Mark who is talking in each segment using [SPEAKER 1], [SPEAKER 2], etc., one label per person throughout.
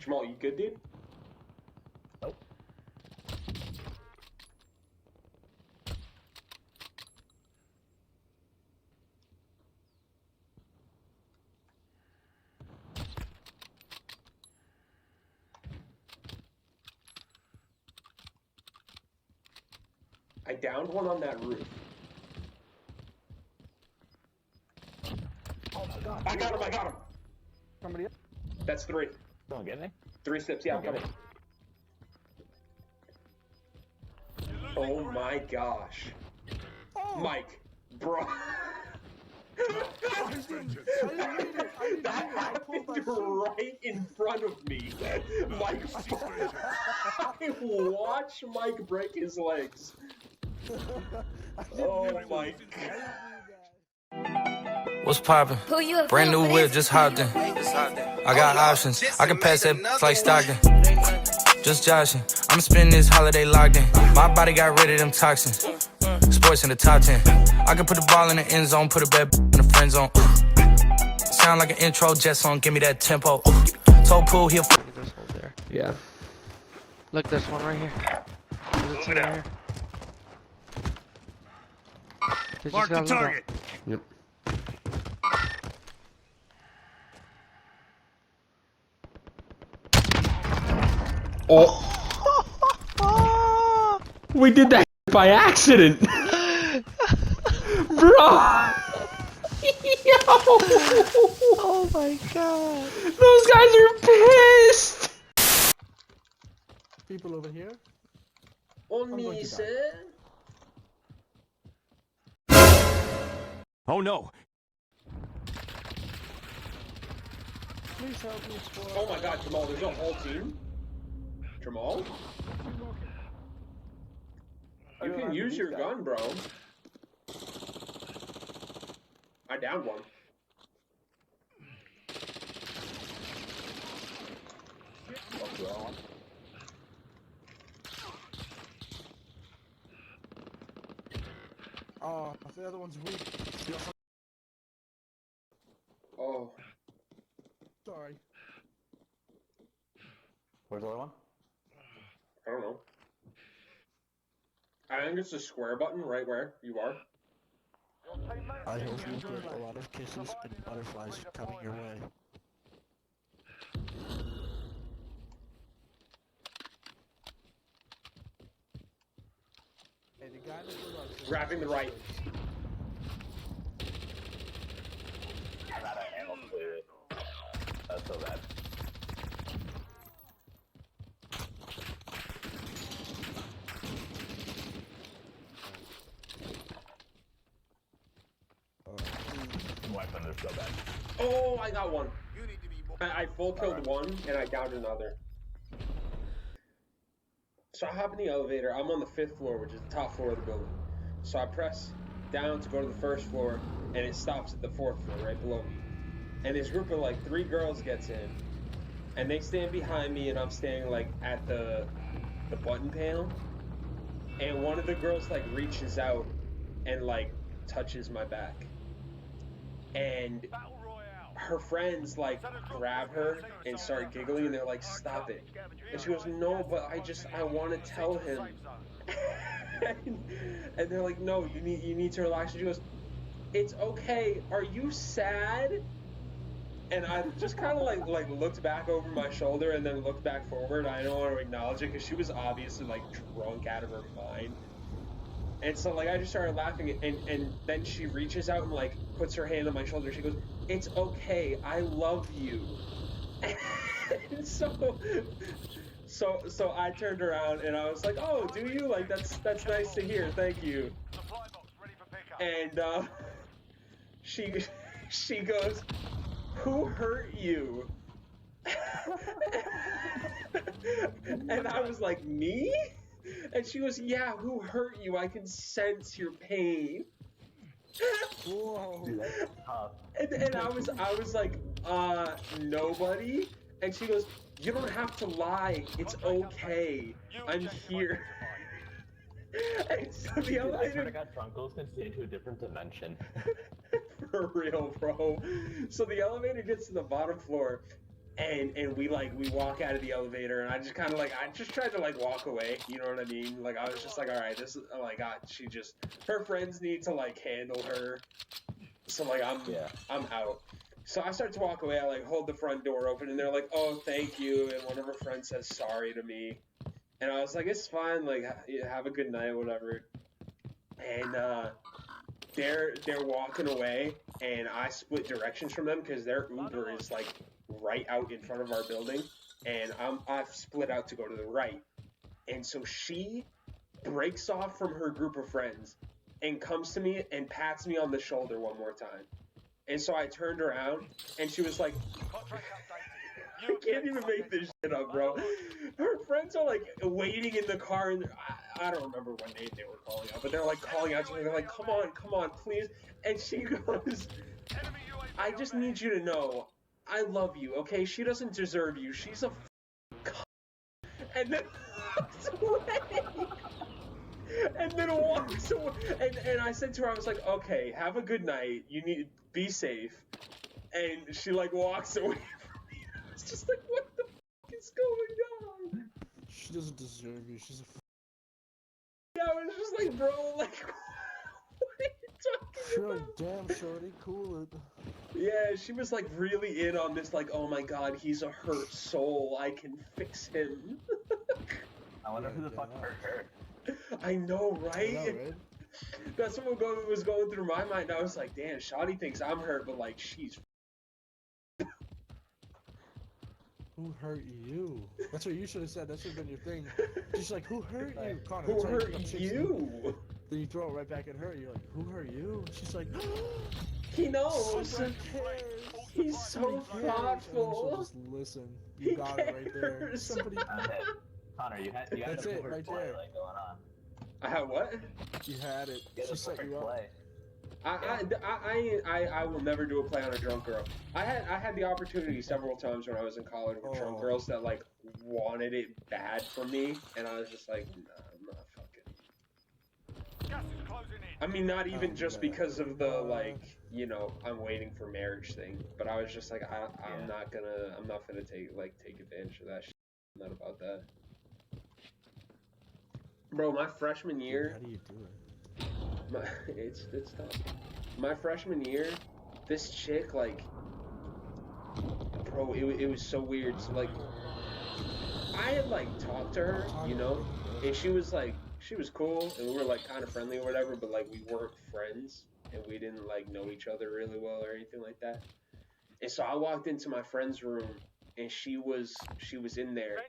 [SPEAKER 1] Jamal, you good, dude?
[SPEAKER 2] Nope.
[SPEAKER 1] I downed one on that roof.
[SPEAKER 2] Oh my god.
[SPEAKER 1] I got him, I got him!
[SPEAKER 3] Somebody else?
[SPEAKER 1] That's 3.
[SPEAKER 2] Don't get me.
[SPEAKER 1] 3 steps, yeah, I'm coming. Oh my gosh.
[SPEAKER 3] Oh.
[SPEAKER 1] Mike, bro. That happened right in front of me. Mike, I watched Mike break his legs. Oh my god.
[SPEAKER 4] What's poppin'? Brand new whip, just hopped in. I got options. I can pass that like Stockton. Just joshing. I'm spending this holiday locked in. My body got rid of them toxins. Sports in the top 10. I can put the ball in the end zone, put a bad in the friend zone. Sound like an intro jet song, give me that tempo. Toe pool, he'll
[SPEAKER 5] This hole there.
[SPEAKER 3] Yeah.
[SPEAKER 5] Look, this one right here. There's a right here.
[SPEAKER 6] Mark the target.
[SPEAKER 3] Yep. Oh. We did that by accident. Bro. Yo.
[SPEAKER 5] Oh my god.
[SPEAKER 3] Those guys are pissed. People over here.
[SPEAKER 1] On me, sir.
[SPEAKER 6] Oh no.
[SPEAKER 3] Please help me, squad.
[SPEAKER 1] Oh my god, Jamal, there's a whole team? Jamal? You can use your gun, bro. I downed one.
[SPEAKER 3] Oh, the other one's weak.
[SPEAKER 1] Oh.
[SPEAKER 3] Sorry.
[SPEAKER 2] Where's the other one?
[SPEAKER 1] I don't know. I think it's the square button right where you are.
[SPEAKER 5] I hope you get a lot of kisses and butterflies coming your way.
[SPEAKER 3] Hey, the guy that
[SPEAKER 1] Wrapping the right.
[SPEAKER 2] I'm out of ammo clear. That's so bad. Weapon is so bad.
[SPEAKER 1] Oh, I got one. I full killed one and I downed another. So I hop in the elevator. I'm on the 5th floor, which is the top floor of the building. So I press down to go to the 1st floor, and it stops at the 4th floor, right below me. And this group of like 3 girls gets in, and they stand behind me, and I'm standing like at the button panel. And one of the girls like reaches out and like touches my back. And her friends like grab her and start giggling, and they're like, "Stop it!" And she goes, "No, but I want to tell him." and they're like, "No, you need to relax." And she goes, "It's okay. Are you sad?" And I just kind of like looked back over my shoulder and then looked back forward. I don't want to acknowledge it because she was obviously like drunk out of her mind. And so like I just started laughing, and then she reaches out and like puts her hand on my shoulder. She goes, "It's okay, I love you." And so I turned around and I was like, "Oh, do you? Like that's nice to hear. Thank you." And she goes, "Who hurt you?" And I was like, "Me?" And she goes, "Yeah, who hurt you? I can sense your pain."
[SPEAKER 3] Whoa.
[SPEAKER 2] Dude, that's tough.
[SPEAKER 1] And I was like, nobody. And she goes, "You don't have to lie. It's okay. I'm here." And so the
[SPEAKER 2] Dude, I swear to
[SPEAKER 1] elevator.
[SPEAKER 2] God, drunk girls can see into a different dimension.
[SPEAKER 1] For real, bro. So the elevator gets to the bottom floor. And we walk out of the elevator, and I just kind of I just tried to walk away, you know what I mean? Like I was just like, all right, this is she just, her friends need to handle her, so I'm out. So I start to walk away. I hold the front door open, and they're like, oh, thank you, and one of her friends says sorry to me, and I was like, it's fine, have a good night, whatever. And they're walking away, and I split directions from them because their Uber is right out in front of our building, and I've split out to go to the right. And so she breaks off from her group of friends and comes to me and pats me on the shoulder one more time. And so I turned around, and she was like, I can't even make this shit up, bro. Her friends are waiting in the car, and I don't remember what name they were calling out, but they're calling out to me. They're like, come on, please. And she goes, I just need you to know, I love you, okay? She doesn't deserve you. She's a and then walks away. And then walks away. And I said to her, I was like, okay, have a good night. You need be safe. And she walks away from me. It's just what the fuck is going on?
[SPEAKER 3] She doesn't deserve you. She's a.
[SPEAKER 1] Yeah, I was just bro, what are you talking about?
[SPEAKER 3] Damn, shorty, cool it.
[SPEAKER 1] Yeah, she was really in on this, oh my god, he's a hurt soul, I can fix him.
[SPEAKER 2] I wonder who the fuck hurt her.
[SPEAKER 1] I know, right?
[SPEAKER 3] I know, right?
[SPEAKER 1] That's what was going through my mind. I was like, damn, Shawty thinks I'm hurt, but she's.
[SPEAKER 3] Who hurt you? That's what you should have said. That should have been your thing. She's like, who hurt you? Connor,
[SPEAKER 1] Who hurt you?
[SPEAKER 3] Then you throw it right back at her. You're like, who hurt you? She's like,
[SPEAKER 1] he knows.
[SPEAKER 3] Somebody cares.
[SPEAKER 1] He's so thoughtful.
[SPEAKER 3] So just listen. You got it right there. Somebody.
[SPEAKER 2] Connor, you had
[SPEAKER 3] That's
[SPEAKER 2] a
[SPEAKER 3] it,
[SPEAKER 2] perfect
[SPEAKER 3] right
[SPEAKER 2] play
[SPEAKER 3] there.
[SPEAKER 2] going on.
[SPEAKER 1] I had what?
[SPEAKER 3] You had it.
[SPEAKER 2] You had
[SPEAKER 3] She
[SPEAKER 2] a
[SPEAKER 3] set
[SPEAKER 2] perfect
[SPEAKER 3] you up.
[SPEAKER 2] play.
[SPEAKER 1] I will never do a play on a drunk girl. I had the opportunity several times when I was in college with drunk girls that wanted it bad for me, and I was just like, nah, I'm not fucking.
[SPEAKER 6] Gas is closing in.
[SPEAKER 1] I mean, not even just because of the I'm waiting for marriage thing, but I was just like, I'm not gonna take advantage of that shit. I'm not about that. Bro, my freshman year.
[SPEAKER 3] How do you do it?
[SPEAKER 1] It's tough. My freshman year, this chick bro, it was so weird. So I had talked to her, and she was cool, and we were kind of friendly or whatever, but we weren't friends, and we didn't know each other really well or anything like that. And so I walked into my friend's room, and she was in there,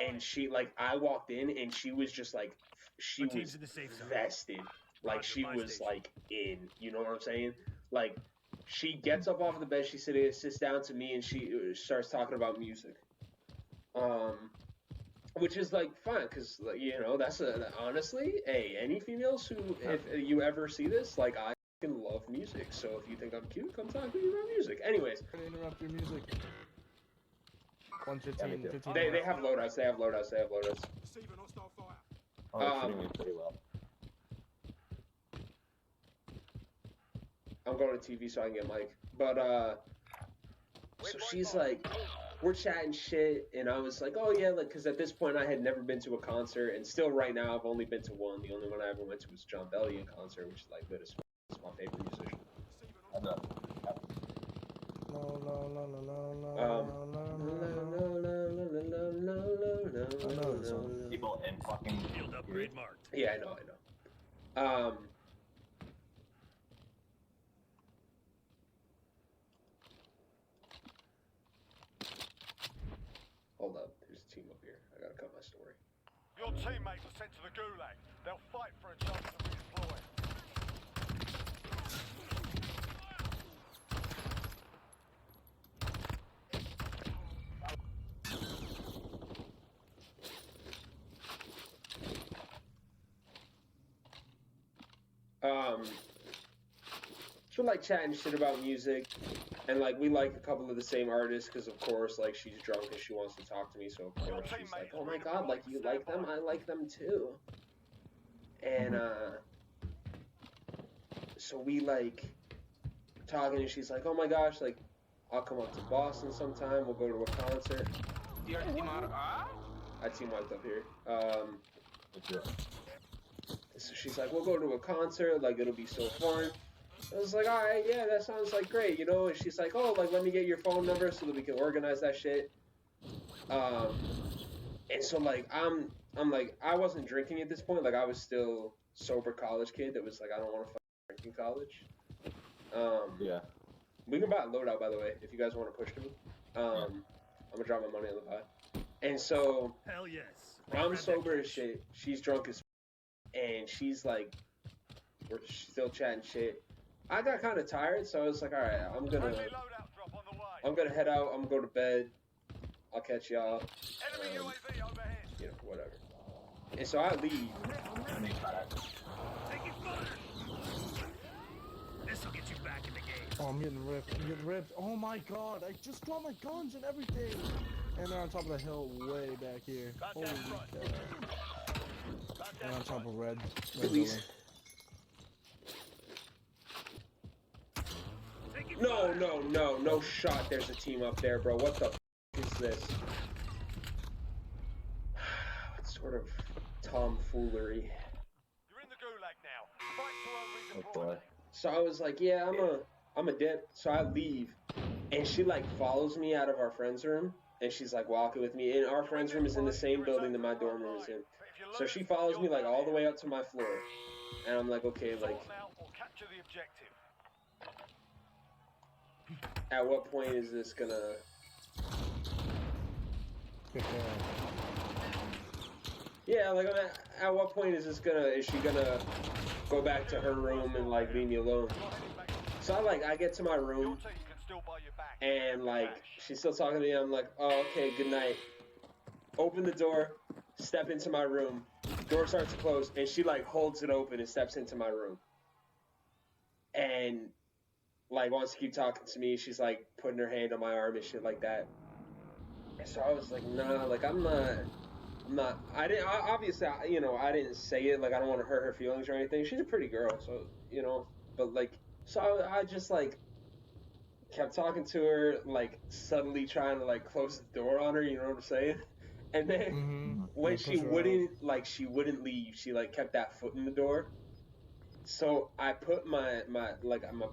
[SPEAKER 1] and she I walked in, and she was just she was vested. She was in, you know what I'm saying? She gets up off of the bed, she sits down to me, and she starts talking about music. Which is fine, because that's honestly, any females who, if you ever see this, I can love music. So if you think I'm cute, come talk to me about music. Anyways,
[SPEAKER 3] I'm gonna interrupt your music. 115, 15.
[SPEAKER 1] they have loadouts. They have loadouts.
[SPEAKER 2] Oh, they're shooting me pretty well.
[SPEAKER 1] I'm going to TV so I can get Mike. But, so she's we're chatting shit, and I was like, oh yeah, because at this point I had never been to a concert, and still right now I've only been to one. The only one I ever went to was John Bellion concert, which is good as fuck. It's my favorite musician.
[SPEAKER 2] People in fucking
[SPEAKER 6] Field upgrade marked.
[SPEAKER 1] Yeah, I know. Hold up, there's a team up here. I gotta cut my story.
[SPEAKER 6] Your teammates are sent to the gulag. They'll fight for a chance to redeploy.
[SPEAKER 1] So chatting shit about music, and we like a couple of the same artists, because of course she's drunk and she wants to talk to me, so of course she's like, oh my god, you like them? I like them too. And so we talking, and she's like, oh my gosh, I'll come up to Boston sometime. We'll go to a concert. I team wiped up here. So she's like, we'll go to a concert. Like, it'll be so fun. I was like, all right, yeah, that sounds like great, you know. And she's like, oh, like, let me get your phone number so that we can organize that shit. And so like, I'm like, I wasn't drinking at this point. Like, I was still sober college kid that was like, I don't want to fucking drink in college.
[SPEAKER 2] Yeah.
[SPEAKER 1] We can buy a loadout, by the way, if you guys want to push to me. I'm gonna drop my money on the pie. And so
[SPEAKER 6] Hell yes.
[SPEAKER 1] I'm sober as shit. She's drunk as and she's like, we're still chatting shit. I got kind of tired, so I was like, all right, I'm
[SPEAKER 6] Friendly loadout drop on the way.
[SPEAKER 1] gonna head out. I'm gonna go to bed. I'll catch y'all.
[SPEAKER 6] Enemy UAV overhead.
[SPEAKER 1] You know, whatever. And so I leave.
[SPEAKER 6] Taking fire. This'll get you back in the game.
[SPEAKER 3] Oh, I'm getting ripped. I'm getting ripped. Oh my god, I just dropped my guns and everything. And they're on top of the hill way back here. Holy god. And on top of red.
[SPEAKER 1] Please. No shot. There's a team up there, bro. What the f is this? What sort of tomfoolery?
[SPEAKER 6] You're in the gulag now. Fight to earn
[SPEAKER 2] Oh boy.
[SPEAKER 6] redeployment.
[SPEAKER 1] So I was like, yeah, I'm a dip. So I leave, and she like follows me out of our friend's room, and she's like walking with me. And our friend's room is in the same building that my dorm room is in. So she follows me like all the way up to my floor, and I'm like, okay, like,
[SPEAKER 6] Or capture the objective.
[SPEAKER 1] at what point is this gonna? Yeah, like, at what point is this gonna? Is she gonna go back to her room and like leave me alone? So I get to my
[SPEAKER 6] Your
[SPEAKER 1] room,
[SPEAKER 6] team can still buy you back.
[SPEAKER 1] and like she's still talking to me. I'm like, oh, okay, good night. Open the door, step into my room. Door starts to close, and she like holds it open and steps into my room. And like wants to keep talking to me. She's like putting her hand on my arm and shit like that. And so I was like, nah, like I'm not. I didn't. Obviously, you know, I didn't say it. Like I don't want to hurt her feelings or anything. She's a pretty girl, so you know. But like, so I just like kept talking to her, like subtly trying to like close the door on her. You know what I'm saying? And then when she wouldn't leave, she like kept that foot in the door. So I put my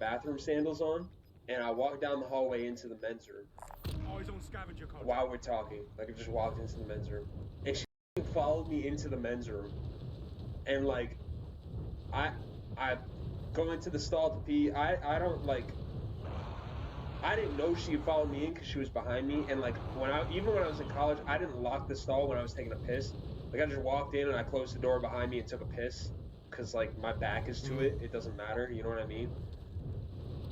[SPEAKER 1] bathroom sandals on, and I walked down the hallway into the men's room
[SPEAKER 6] Eyes on scavenger contact.
[SPEAKER 1] while we're talking. Like I just walked into the men's room, and she followed me into the men's room, and like I go into the stall to pee. I don't like. I didn't know she had followed me in because she was behind me, and like even when I was in college, I didn't lock the stall when I was taking a piss. Like I just walked in and I closed the door behind me and took a piss, because like my back is to it. It doesn't matter. You know what I mean?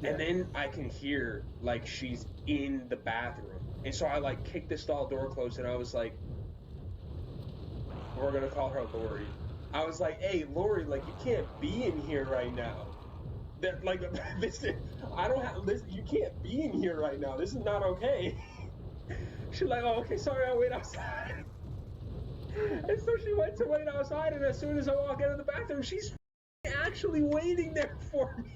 [SPEAKER 1] Yeah. And then I can hear like she's in the bathroom, and so I like kicked the stall door closed, and I was like, we're gonna call her Lori. I was like, hey Lori, like you can't be in here right now. That like listen, I don't have listen. You can't be in here right now. This is not okay. She's like, oh okay, sorry, I'll wait outside. And so she went to wait outside, and as soon as I walk out of the bathroom, she's actually waiting there for me.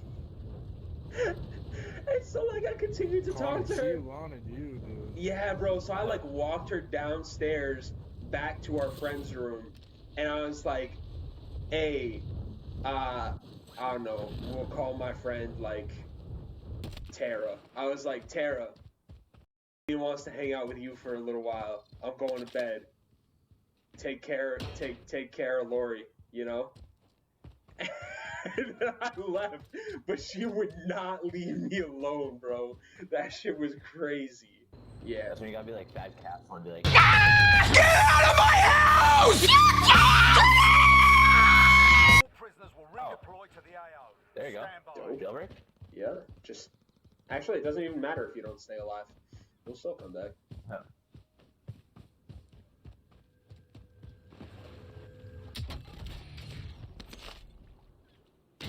[SPEAKER 1] And so like I continued to talk to her.
[SPEAKER 3] She wanted you, dude.
[SPEAKER 1] Yeah, bro. So I like walked her downstairs back to our friend's room, and I was like, hey, I don't know, we'll call my friend like Tara. I was like, Tara, he wants to hang out with you for a little while. I'm going to bed. Take care of Lori, you know? And then I left, but she would not leave me alone, bro. That shit was crazy. Yeah.
[SPEAKER 2] That's when you gotta be like bad cat and be like,
[SPEAKER 4] Get out of my house!
[SPEAKER 6] All prisoners will redeploy to the AO.
[SPEAKER 2] there you go.
[SPEAKER 6] Stand by.
[SPEAKER 2] Jailbreak?
[SPEAKER 1] Yeah, just... Actually, it doesn't even matter if you don't stay alive. You'll still come back.
[SPEAKER 2] Oh.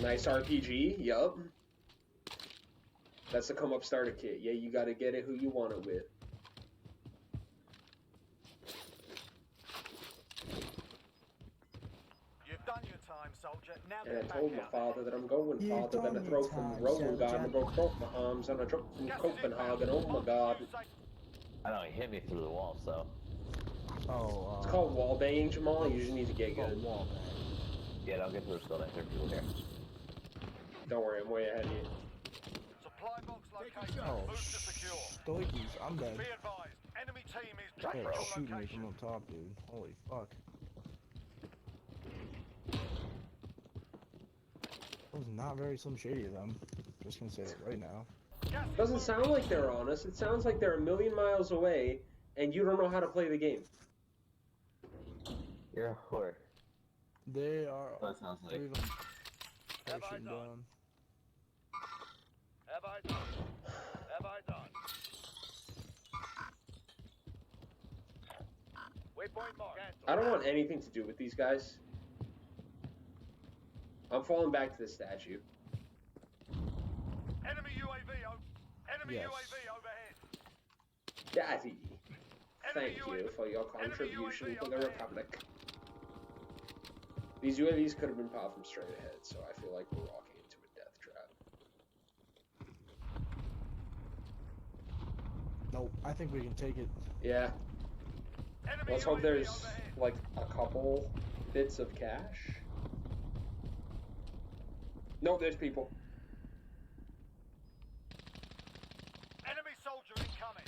[SPEAKER 1] Nice RPG, yup. That's the come up starter kit. Yeah, you gotta get it who you want it with.
[SPEAKER 6] You've done your time, soldier. Now
[SPEAKER 1] And I
[SPEAKER 6] get
[SPEAKER 1] told
[SPEAKER 6] back
[SPEAKER 1] my
[SPEAKER 6] out
[SPEAKER 1] father that I'm going
[SPEAKER 3] You
[SPEAKER 1] farther than a
[SPEAKER 3] dummy
[SPEAKER 1] throw from
[SPEAKER 3] tag,
[SPEAKER 1] Roman God, and I
[SPEAKER 3] Santa.
[SPEAKER 1] broke my arms on a truck from
[SPEAKER 6] Gas is
[SPEAKER 1] Copenhagen.
[SPEAKER 6] inbound.
[SPEAKER 1] Oh my God.
[SPEAKER 2] I know, he hit me through the wall, so.
[SPEAKER 3] Oh,
[SPEAKER 1] It's called wall banging, Jamal. You just need to get
[SPEAKER 3] Oh,
[SPEAKER 1] good.
[SPEAKER 3] wall bang.
[SPEAKER 2] Yeah, don't get to this building. There are people here.
[SPEAKER 1] Don't worry, I'm way ahead of you.
[SPEAKER 6] Supply box located.
[SPEAKER 3] Oh,
[SPEAKER 6] Move to secure.
[SPEAKER 3] stoikies, I'm dead.
[SPEAKER 6] Be advised, enemy team is
[SPEAKER 3] They're
[SPEAKER 6] tracking your
[SPEAKER 3] shooting me
[SPEAKER 6] location.
[SPEAKER 3] from up top, dude. Holy fuck. That was not very Slim Shady of them. Just gonna say that right now.
[SPEAKER 6] Gas is
[SPEAKER 1] Doesn't
[SPEAKER 6] moving.
[SPEAKER 1] sound like they're on us. It sounds like they're a million miles away, and you don't know how to play the game.
[SPEAKER 2] You're a whore.
[SPEAKER 3] They are.
[SPEAKER 2] That sounds like.
[SPEAKER 3] Three of them
[SPEAKER 6] Have eyes
[SPEAKER 3] pushing
[SPEAKER 6] on.
[SPEAKER 3] down.
[SPEAKER 6] Have eyes on. Have eyes on. Waypoint mark.
[SPEAKER 1] I don't want anything to do with these guys. I'm falling back to the statue.
[SPEAKER 6] Enemy UAV Enemy
[SPEAKER 3] Yes.
[SPEAKER 6] UAV overhead.
[SPEAKER 1] Daddy,
[SPEAKER 6] Enemy
[SPEAKER 1] thank you
[SPEAKER 6] UAV
[SPEAKER 1] for your contribution
[SPEAKER 6] UAV
[SPEAKER 1] to the
[SPEAKER 6] overhead.
[SPEAKER 1] Republic. These UAVs could have been popped from straight ahead, so I feel like we're walking into a death trap.
[SPEAKER 3] Nope, I think we can take it.
[SPEAKER 1] Yeah,
[SPEAKER 6] Enemy
[SPEAKER 1] let's hope
[SPEAKER 6] UAV
[SPEAKER 1] there's
[SPEAKER 6] overhead.
[SPEAKER 1] like a couple bits of cash. Nope, there's people.
[SPEAKER 6] Enemy soldier incoming.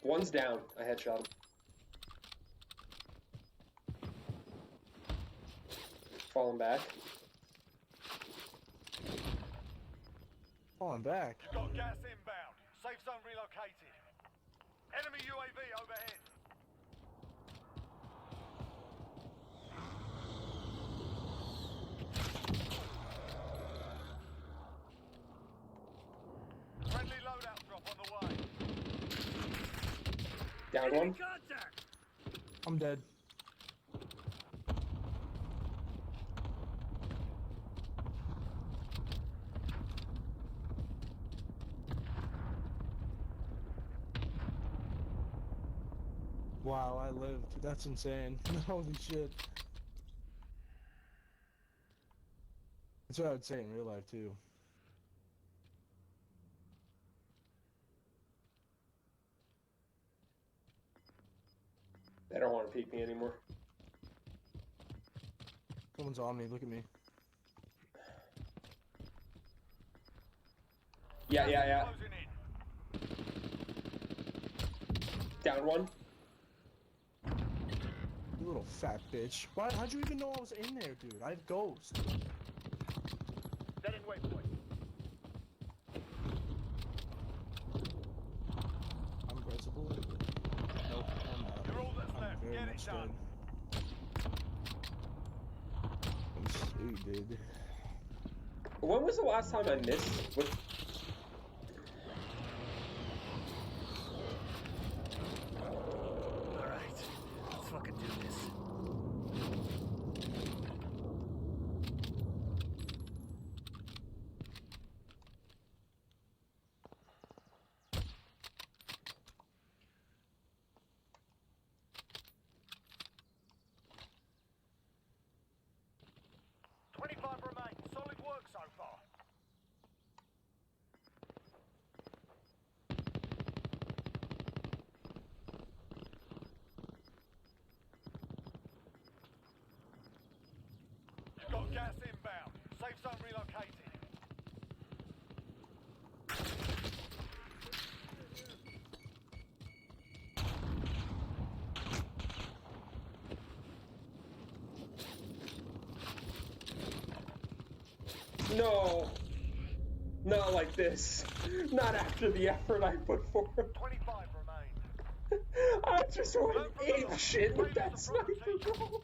[SPEAKER 1] One's down. I headshot him. Falling back.
[SPEAKER 3] Falling back.
[SPEAKER 6] You've got gas inbound. Safe zone relocated. Enemy UAV overhead. Friendly loadout drop on the way.
[SPEAKER 1] Down one.
[SPEAKER 6] Contact!
[SPEAKER 3] I'm dead. Wow, I lived. That's insane. Holy shit. That's what I would say in real life, too.
[SPEAKER 1] They don't want to peek me anymore.
[SPEAKER 3] Someone's on me, look at me.
[SPEAKER 1] Yeah.
[SPEAKER 6] Closing in.
[SPEAKER 1] Down one.
[SPEAKER 3] You little fat bitch. Why? How'd you even know I was in there, dude? I have ghost.
[SPEAKER 6] Setting waypoint.
[SPEAKER 3] I'm principal. Nope, I'm not.
[SPEAKER 6] You're all that's
[SPEAKER 3] I'm
[SPEAKER 6] left.
[SPEAKER 3] very
[SPEAKER 6] Get it
[SPEAKER 3] much
[SPEAKER 6] done.
[SPEAKER 3] dead. I'm so dead.
[SPEAKER 1] When was the last time I missed with?
[SPEAKER 6] Alright, let's fucking do this. Remain. Solid work so far. You've got gas inbound. Safe zone relocated.
[SPEAKER 1] No, not like this. Not after the effort I put forth.
[SPEAKER 6] 25 remain.
[SPEAKER 1] I just went ape shit with that sniper, bro.